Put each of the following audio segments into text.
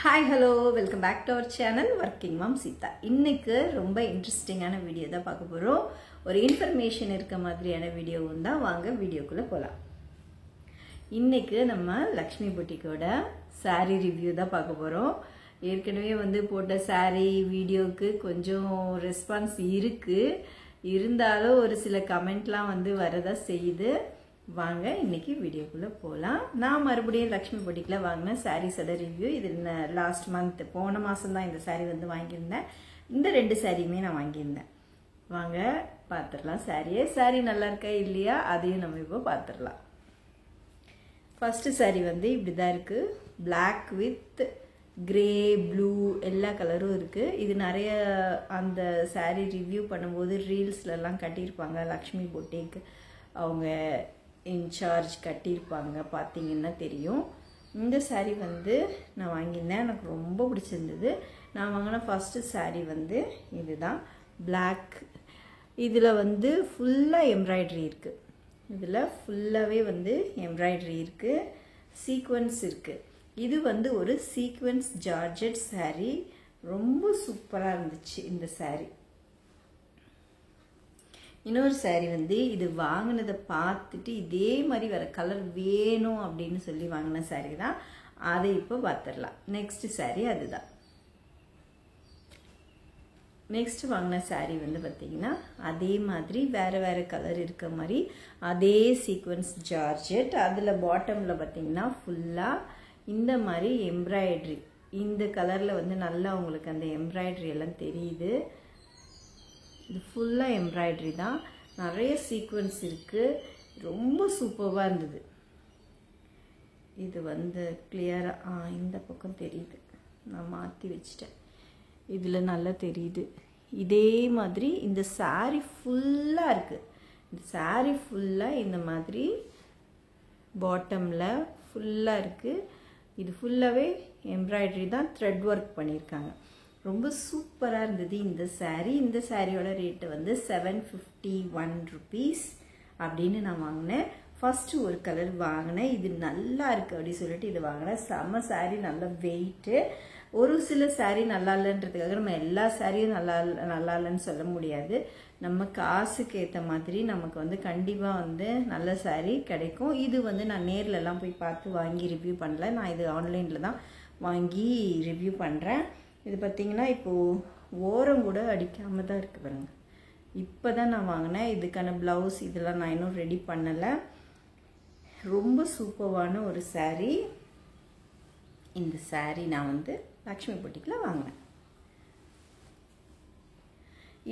Hi, hello, welcome back to our channel Working Mom Sita. இன்னைக்கு ரொம்ப இன்ட்ரெஸ்டிங்கான video தான் பார்க்க போறோம். ஒரு இன்ஃபர்மேஷன் இருக்க மாதிரியான வீடியோ வந்தா வாங்க வீடியோக்குள்ள போலாம். இன்னைக்கு நம்ம லக்ஷ்மி புட்டிக்கோட saree ரிவ்யூ தான் பார்க்க போறோம். ஏற்கனவே வந்து போட்ட saree வீடியோக்கு கொஞ்சம் ரெஸ்பான்ஸ் இருக்கு. இருந்தாலும் ஒரு சில கமெண்ட்லாம் வந்து வரதா செய்யுது. வாங்க இன்னைக்கு வீடியோக்குள்ள போலாம். நான் மறுபடியும் லக்ஷ்மி புட்டிக்ல வாங்கின சாரீஸோட ரிவ்யூ. இது லாஸ்ட் மந்த் போன மாசம் தான் இந்த saree வந்து வாங்கியிருந்தேன். இந்த ரெண்டு சாரியுமே நான் வாங்கியிருந்தேன். வாங்க பார்த்துடலாம் saree நல்லா இருக்கா இல்லையா அதையும் நம்ம இப்போ பார்த்துடலாம். ஃபர்ஸ்ட் saree வந்து இப்படிதான் இருக்கு. Black with கிரே ப்ளூ எல்லா கலரும் இருக்கு. இது நிறைய அந்த saree ரிவ்யூ பண்ணும்போது ரீல்ஸ்லலாம் கட்டியிருப்பாங்க. லக்ஷ்மி புட்டிக் அவங்க இன்சார்ஜ் கட்டியிருப்பாங்க, பார்த்தீங்கன்னா தெரியும். இந்த saree வந்து நான் வாங்கியிருந்தேன், எனக்கு ரொம்ப பிடிச்சிருந்தது. நான் வாங்கின ஃபர்ஸ்ட் saree வந்து இதுதான் Black. இதில் வந்து ஃபுல்லாக எம்ப்ராய்டரி இருக்குது. இதில் ஃபுல்லாகவே வந்து எம்ப்ராய்டரி இருக்குது, சீக்வன்ஸ் இருக்குது. இது வந்து ஒரு சீக்வன்ஸ் ஜார்ஜெட் saree. ரொம்ப சூப்பராக இருந்துச்சு இந்த saree. இன்னொரு saree வந்து இது வாங்கினதை பார்த்துட்டு இதே மாதிரி வேற கலர் வேணும் அப்படின்னு சொல்லி வாங்கின saree தான். அதை இப்போ பார்த்துடலாம். நெக்ஸ்ட் saree அதுதான். நெக்ஸ்ட் வாங்கின saree வந்து பார்த்தீங்கன்னா அதே மாதிரி வேற வேற கலர் இருக்க மாதிரி அதே சீக்வன்ஸ் ஜார்ஜெட். அதில் பாட்டமில் பார்த்தீங்கன்னா ஃபுல்லாக இந்த மாதிரி எம்ப்ராய்டரி. இந்த கலரில் வந்து நல்லா உங்களுக்கு அந்த எம்ப்ராய்டரி எல்லாம் தெரியுது. இது ஃபுல்லாக எம்ப்ராய்டரி தான், நிறைய சீக்வன்ஸ் இருக்குது. ரொம்ப சூப்பராக இருந்தது. இது வந்து கிளியராக இந்த பக்கம் தெரியுது, நான் மாற்றி வச்சிட்டேன். இதில் நல்லா தெரியுது. இதே மாதிரி இந்த saree ஃபுல்லாக இருக்குது. இந்த saree ஃபுல்லாக இந்த மாதிரி பாட்டமில் ஃபுல்லாக இருக்குது. இது ஃபுல்லாகவே எம்ப்ராய்டரி தான், த்ரெட் ஒர்க் பண்ணியிருக்காங்க. ரொம்ப சூப்பராக இருந்தது இந்த saree. இந்த சாரியோட ரேட்டு வந்து 751 rupees அப்படின்னு நான் வாங்கினேன். ஃபர்ஸ்ட் ஒரு கலர் வாங்கினேன், இது நல்லா இருக்குது அப்படின்னு சொல்லிட்டு இது வாங்கினேன். செம்ம saree, நல்ல வெயிட்டு. ஒரு சில saree நல்லா இல்லைன்றதுக்காக நம்ம எல்லா சாரியும் நல்லா இல்லைன்னு சொல்ல முடியாது. நம்ம காசுக்கு ஏற்ற மாதிரி நமக்கு வந்து கண்டிப்பாக வந்து நல்ல saree கிடைக்கும். இது வந்து நான் நேர்லலாம் போய் பார்த்து வாங்கி ரிவ்யூ பண்ணல, நான் இது ஆன்லைனில் தான் வாங்கி ரிவ்யூ பண்ணுறேன். இது பார்த்தீங்கன்னா இப்போது ஓரம் கூட அடிக்காமல் தான் இருக்குது பாருங்க. இப்போ தான் நான் வாங்கினேன். இதுக்கான ப்ளவுஸ் இதெல்லாம் நான் இன்னும் ரெடி பண்ணலை. ரொம்ப சூப்பரான ஒரு saree. இந்த saree நான் வந்து லக்ஷ்மி புட்டிக்கில் வாங்கினேன்.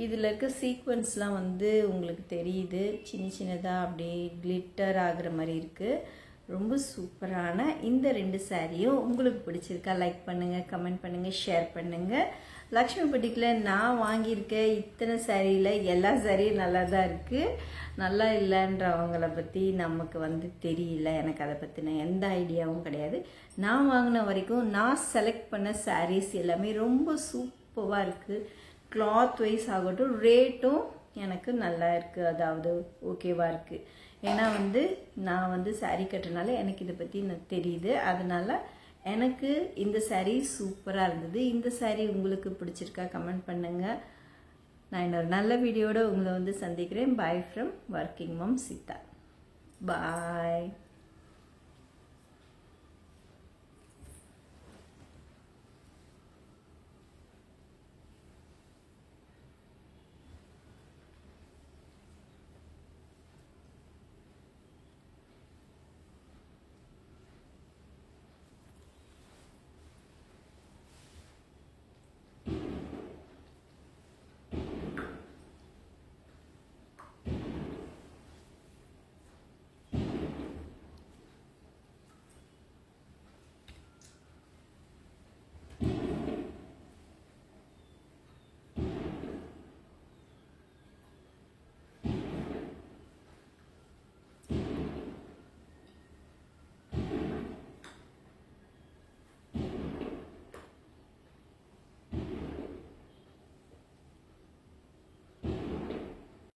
இதில் இருக்க சீக்வன்ஸ்லாம் வந்து உங்களுக்கு தெரியுது, சின்ன சின்னதாக அப்படியே கிளிட்டர் ஆகிற மாதிரி இருக்குது. ரொம்ப சூப்பரான இந்த ரெண்டு சாரியும் உங்களுக்கு பிடிச்சிருக்கா லைக் பண்ணுங்கள், கமெண்ட் பண்ணுங்கள், ஷேர் பண்ணுங்கள். லக்ஷ்மி புட்டிக்கில் நான் வாங்கியிருக்க இத்தனை சாரியில் எல்லா சாரியும் நல்லா தான் இருக்குது. நல்லா இல்லைன்றவங்கள பற்றி நமக்கு வந்து தெரியல, எனக்கு அதை பற்றின எந்த ஐடியாவும் கிடையாது. நான் வாங்கின வரைக்கும் நான் செலக்ட் பண்ண சாரீஸ் எல்லாமே ரொம்ப சூப்பராக இருக்குது. கிளாத் வைஸ் ஆகட்டும், ரேட்டும் எனக்கு நல்லா இருக்குது, அதாவது ஓகேவாக இருக்குது. ஏன்னா வந்து நான் வந்து saree கட்டுறதுனால எனக்கு இதை பற்றி தெரியுது. அதனால எனக்கு இந்த saree சூப்பராக இருந்தது. இந்த saree உங்களுக்கு பிடிச்சிருக்கா கமெண்ட் பண்ணுங்கள். நான் இன்னொரு நல்ல வீடியோட உங்களை வந்து சந்திக்கிறேன். Bye from working mom Seetha. Bye.